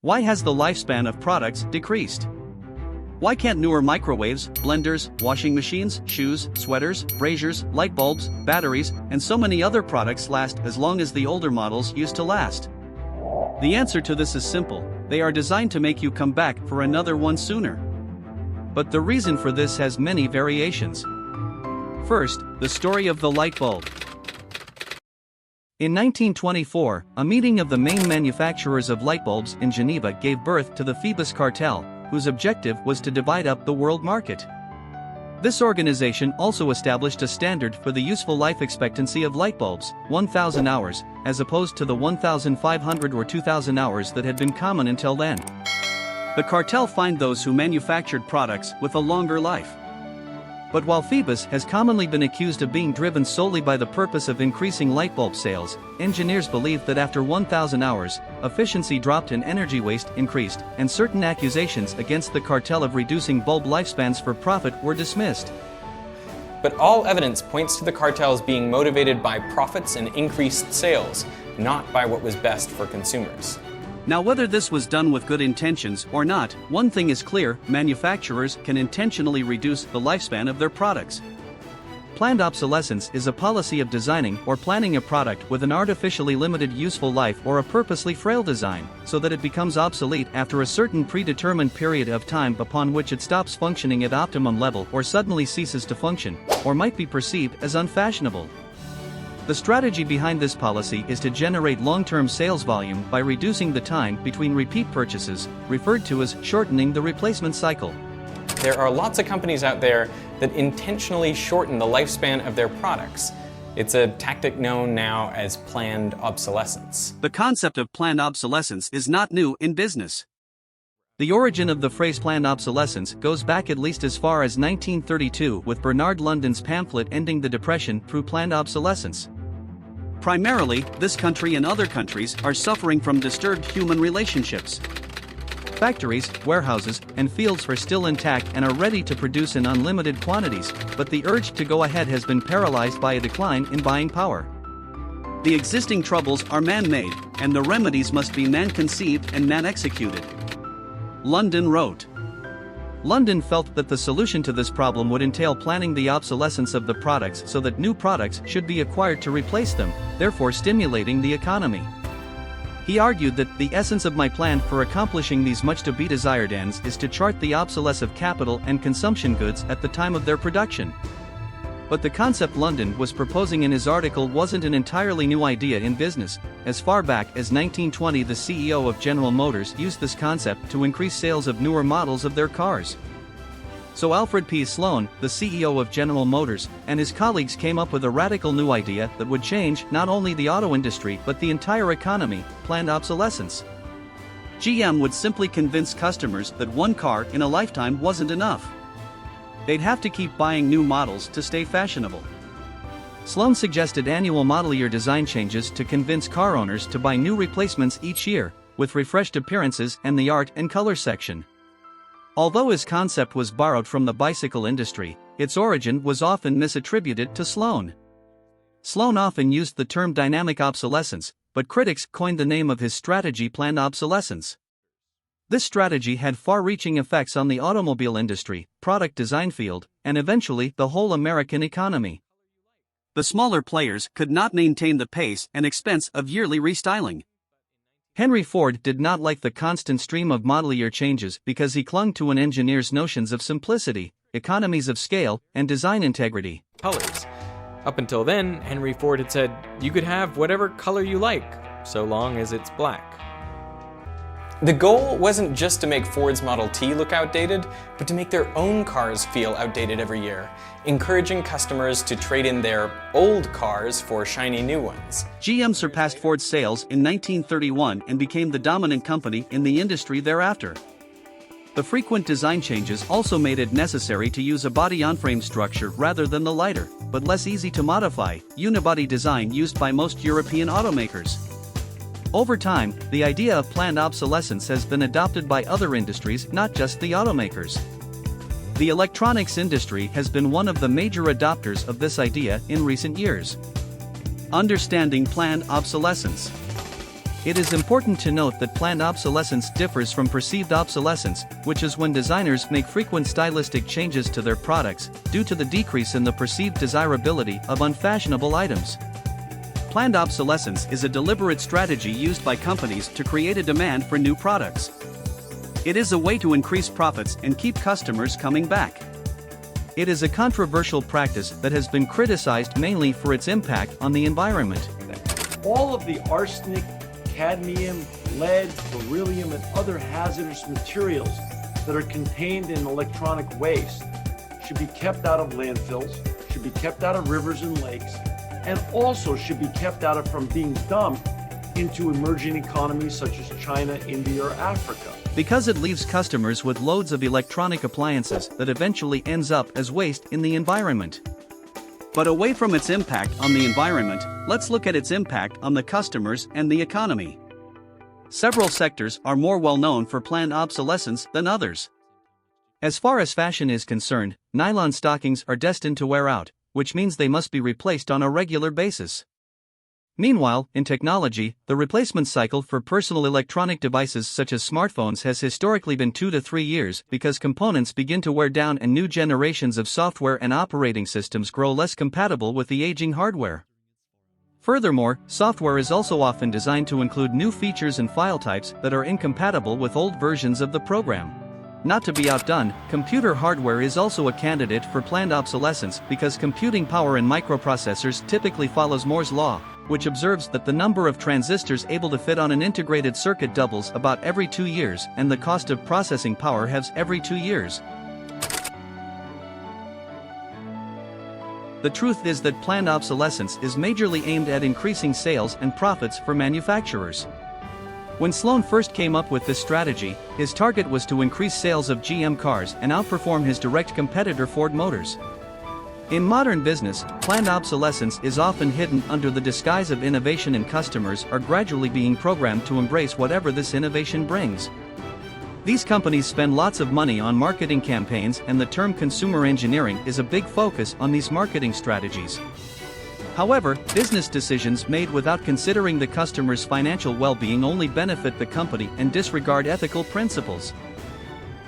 Why has the lifespan of products decreased? Why can't newer microwaves, blenders, washing machines, shoes, sweaters, braziers, light bulbs, batteries, and so many other products last as long as the older models used to last? The answer to this is simple: they are designed to make you come back for another one sooner. But the reason for this has many variations. First, the story of the light bulb. In 1924, a meeting of the main manufacturers of light bulbs in Geneva gave birth to the Phoebus cartel, whose objective was to divide up the world market. This organization also established a standard for the useful life expectancy of light bulbs, 1,000 hours, as opposed to the 1,500 or 2,000 hours that had been common until then. The cartel fined those who manufactured products with a longer life. But while Phoebus has commonly been accused of being driven solely by the purpose of increasing light bulb sales, engineers believe that after 1,000 hours, efficiency dropped and energy waste increased, and certain accusations against the cartel of reducing bulb lifespans for profit were dismissed. But all evidence points to the cartels being motivated by profits and increased sales, not by what was best for consumers. Now, whether this was done with good intentions or not, one thing is clear: manufacturers can intentionally reduce the lifespan of their products. Planned obsolescence is a policy of designing or planning a product with an artificially limited useful life or a purposely frail design, so that it becomes obsolete after a certain predetermined period of time upon which it stops functioning at optimum level or suddenly ceases to function, or might be perceived as unfashionable. The strategy behind this policy is to generate long-term sales volume by reducing the time between repeat purchases, referred to as shortening the replacement cycle. There are lots of companies out there that intentionally shorten the lifespan of their products. It's a tactic known now as planned obsolescence. The concept of planned obsolescence is not new in business. The origin of the phrase planned obsolescence goes back at least as far as 1932 with Bernard London's pamphlet Ending the Depression Through Planned Obsolescence. Primarily, this country and other countries are suffering from disturbed human relationships. Factories, warehouses, and fields are still intact and are ready to produce in unlimited quantities, but the urge to go ahead has been paralyzed by a decline in buying power. The existing troubles are man-made, and the remedies must be man-conceived and man-executed. London wrote. London felt that the solution to this problem would entail planning the obsolescence of the products so that new products should be acquired to replace them, therefore stimulating the economy. He argued that the essence of my plan for accomplishing these much-to-be desired ends is to chart the obsolescence of capital and consumption goods at the time of their production. But the concept London was proposing in his article wasn't an entirely new idea in business. As far back as 1920, the CEO of General Motors used this concept to increase sales of newer models of their cars. So Alfred P. Sloan, the CEO of General Motors, and his colleagues came up with a radical new idea that would change not only the auto industry but the entire economy: planned obsolescence. GM would simply convince customers that one car in a lifetime wasn't enough. They'd have to keep buying new models to stay fashionable. Sloan suggested annual model year design changes to convince car owners to buy new replacements each year, with refreshed appearances and the art and color section. Although his concept was borrowed from the bicycle industry, its origin was often misattributed to Sloan. Sloan often used the term dynamic obsolescence, but critics coined the name of his strategy planned obsolescence. This strategy had far-reaching effects on the automobile industry, product design field, and eventually the whole American economy. The smaller players could not maintain the pace and expense of yearly restyling. Henry Ford did not like the constant stream of model year changes because he clung to an engineer's notions of simplicity, economies of scale, and design integrity. Colors. Up until then, Henry Ford had said, you could have whatever color you like, so long as it's black. The goal wasn't just to make Ford's Model T look outdated, but to make their own cars feel outdated every year, encouraging customers to trade in their old cars for shiny new ones. GM surpassed Ford's sales in 1931 and became the dominant company in the industry thereafter. The frequent design changes also made it necessary to use a body-on-frame structure rather than the lighter, but less easy to modify, unibody design used by most European automakers. Over time, the idea of planned obsolescence has been adopted by other industries, not just the automakers. The electronics industry has been one of the major adopters of this idea in recent years. Understanding planned obsolescence. It is important to note that planned obsolescence differs from perceived obsolescence, which is when designers make frequent stylistic changes to their products due to the decrease in the perceived desirability of unfashionable items. Planned obsolescence is a deliberate strategy used by companies to create a demand for new products. It is a way to increase profits and keep customers coming back. It is a controversial practice that has been criticized mainly for its impact on the environment. All of the arsenic, cadmium, lead, beryllium, and other hazardous materials that are contained in electronic waste should be kept out of landfills, should be kept out of rivers and lakes, and also should be kept out of from being dumped into emerging economies such as China, India, or Africa. Because it leaves customers with loads of electronic appliances that eventually ends up as waste in the environment. But away from its impact on the environment, let's look at its impact on the customers and the economy. Several sectors are more well known for planned obsolescence than others. As far as fashion is concerned, nylon stockings are destined to wear out, which means they must be replaced on a regular basis. Meanwhile, in technology, the replacement cycle for personal electronic devices such as smartphones has historically been 2 to 3 years because components begin to wear down and new generations of software and operating systems grow less compatible with the aging hardware. Furthermore, software is also often designed to include new features and file types that are incompatible with old versions of the program. Not to be outdone, computer hardware is also a candidate for planned obsolescence because computing power in microprocessors typically follows Moore's law, which observes that the number of transistors able to fit on an integrated circuit doubles about every 2 years and the cost of processing power halves every 2 years. The truth is that planned obsolescence is majorly aimed at increasing sales and profits for manufacturers. When Sloan first came up with this strategy, his target was to increase sales of GM cars and outperform his direct competitor Ford Motors. In modern business, planned obsolescence is often hidden under the disguise of innovation, and customers are gradually being programmed to embrace whatever this innovation brings. These companies spend lots of money on marketing campaigns, and the term consumer engineering is a big focus on these marketing strategies. However, business decisions made without considering the customer's financial well-being only benefit the company and disregard ethical principles.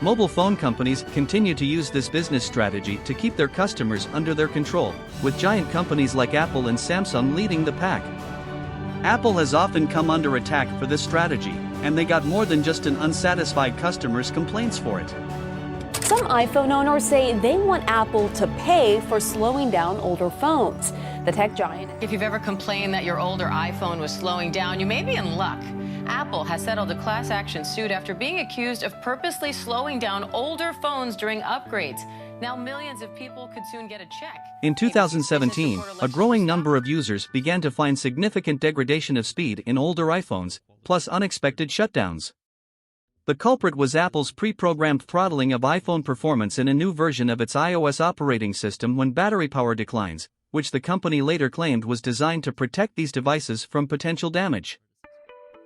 Mobile phone companies continue to use this business strategy to keep their customers under their control, with giant companies like Apple and Samsung leading the pack. Apple has often come under attack for this strategy, and they got more than just an unsatisfied customer's complaints for it. Some iPhone owners say they want Apple to pay for slowing down older phones. The tech giant. If you've ever complained that your older iPhone was slowing down, you may be in luck. Apple has settled a class action suit after being accused of purposely slowing down older phones during upgrades. Now millions of people could soon get a check. In 2017, a growing number of users began to find significant degradation of speed in older iPhones, plus unexpected shutdowns. The culprit was Apple's pre-programmed throttling of iPhone performance in a new version of its iOS operating system when battery power declines, which the company later claimed was designed to protect these devices from potential damage.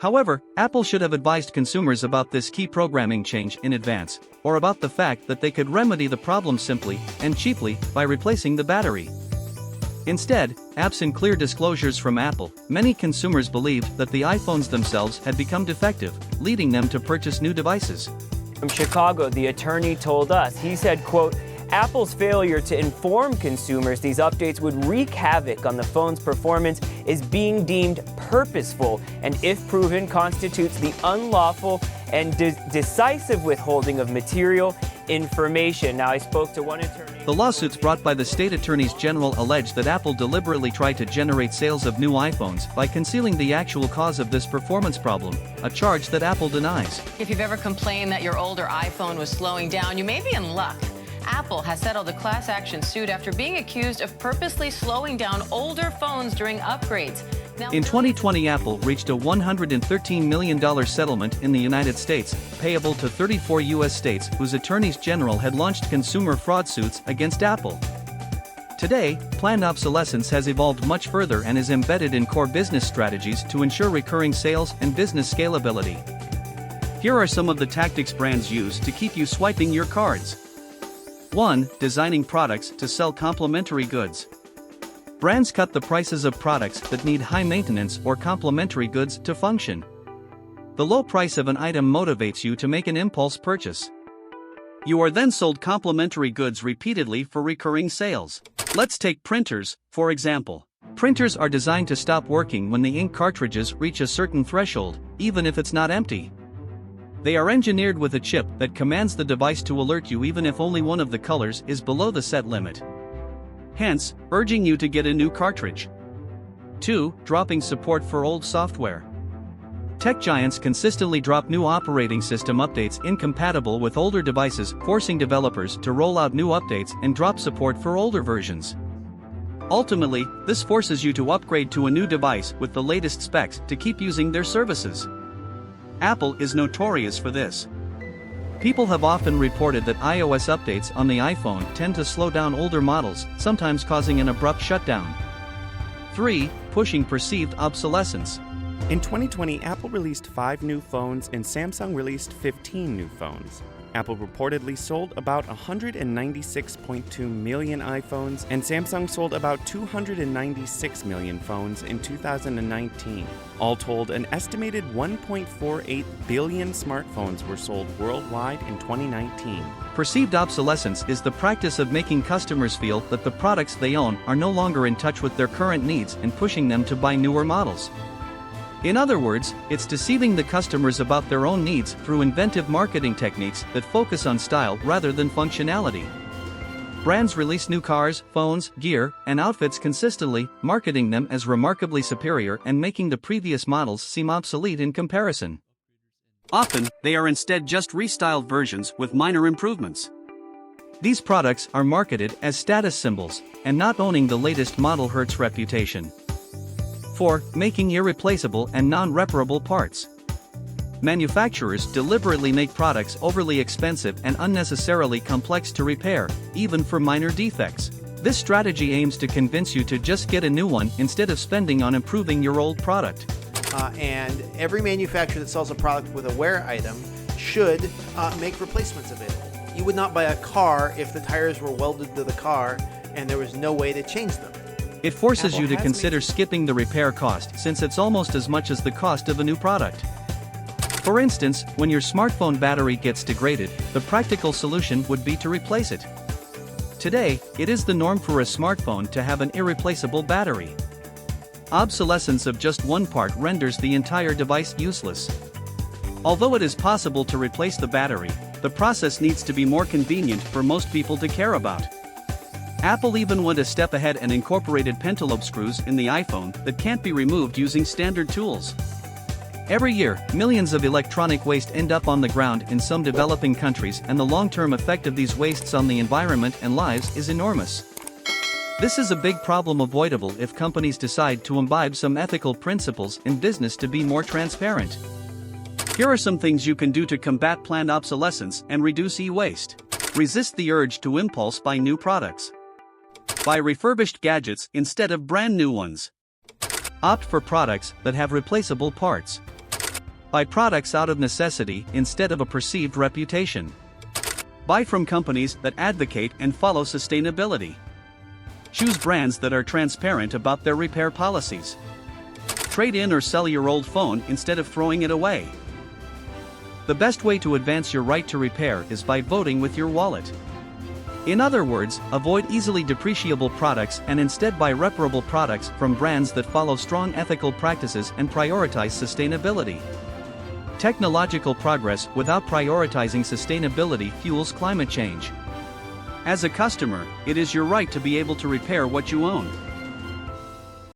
However, Apple should have advised consumers about this key programming change in advance, or about the fact that they could remedy the problem simply and cheaply by replacing the battery. Instead, absent clear disclosures from Apple, many consumers believed that the iPhones themselves had become defective, leading them to purchase new devices. From Chicago, the attorney told us, he said, quote, Apple's failure to inform consumers these updates would wreak havoc on the phone's performance is being deemed purposeful and, if proven, constitutes the unlawful and decisive withholding of material information. Now, I spoke to one attorney. The lawsuits brought by the state attorneys general allege that Apple deliberately tried to generate sales of new iPhones by concealing the actual cause of this performance problem, a charge that Apple denies. If you've ever complained that your older iPhone was slowing down, you may be in luck. Apple has settled a class action suit after being accused of purposely slowing down older phones during upgrades. In 2020, Apple reached a $113 million settlement in the United States, payable to 34 U.S. states whose attorneys general had launched consumer fraud suits against Apple. Today, planned obsolescence has evolved much further and is embedded in core business strategies to ensure recurring sales and business scalability. Here are some of the tactics brands use to keep you swiping your cards. 1. Designing products to sell complementary goods. Brands cut the prices of products that need high maintenance or complementary goods to function. The low price of an item motivates you to make an impulse purchase. You are then sold complementary goods repeatedly for recurring sales. Let's take printers, for example. Printers are designed to stop working when the ink cartridges reach a certain threshold, even if it's not empty. They are engineered with a chip that commands the device to alert you even if only one of the colors is below the set limit, hence, urging you to get a new cartridge. 2. Dropping support for old software. Tech giants consistently drop new operating system updates incompatible with older devices, forcing developers to roll out new updates and drop support for older versions. Ultimately, this forces you to upgrade to a new device with the latest specs to keep using their services. Apple is notorious for this. People have often reported that iOS updates on the iPhone tend to slow down older models, sometimes causing an abrupt shutdown. 3. Pushing perceived obsolescence. In 2020, Apple released 5 new phones and Samsung released 15 new phones. Apple reportedly sold about 196.2 million iPhones, and Samsung sold about 296 million phones in 2019. All told, an estimated 1.48 billion smartphones were sold worldwide in 2019. Perceived obsolescence is the practice of making customers feel that the products they own are no longer in touch with their current needs and pushing them to buy newer models. In other words, it's deceiving the customers about their own needs through inventive marketing techniques that focus on style rather than functionality. Brands release new cars, phones, gear, and outfits consistently, marketing them as remarkably superior and making the previous models seem obsolete in comparison. Often, they are instead just restyled versions with minor improvements. These products are marketed as status symbols, and not owning the latest model hurts reputation. 4. Making irreplaceable and non-reparable parts. Manufacturers deliberately make products overly expensive and unnecessarily complex to repair, even for minor defects. This strategy aims to convince you to just get a new one instead of spending on improving your old product. And every manufacturer that sells a product with a wear item should make replacements available. You would not buy a car if the tires were welded to the car and there was no way to change them. It forces you to consider skipping the repair cost since it's almost as much as the cost of a new product. For instance, when your smartphone battery gets degraded, the practical solution would be to replace it. Today, it is the norm for a smartphone to have an irreplaceable battery. Obsolescence of just one part renders the entire device useless. Although it is possible to replace the battery, the process needs to be more convenient for most people to care about. Apple even went a step ahead and incorporated pentalobe screws in the iPhone that can't be removed using standard tools. Every year, millions of electronic waste end up on the ground in some developing countries, and the long-term effect of these wastes on the environment and lives is enormous. This is a big problem avoidable if companies decide to imbibe some ethical principles in business to be more transparent. Here are some things you can do to combat planned obsolescence and reduce e-waste. Resist the urge to impulse buy new products. Buy refurbished gadgets instead of brand new ones. Opt for products that have replaceable parts. Buy products out of necessity instead of a perceived reputation. Buy from companies that advocate and follow sustainability. Choose brands that are transparent about their repair policies. Trade in or sell your old phone instead of throwing it away. The best way to advance your right to repair is by voting with your wallet. In other words, avoid easily depreciable products and instead buy reparable products from brands that follow strong ethical practices and prioritize sustainability. Technological progress without prioritizing sustainability fuels climate change. As a customer, it is your right to be able to repair what you own.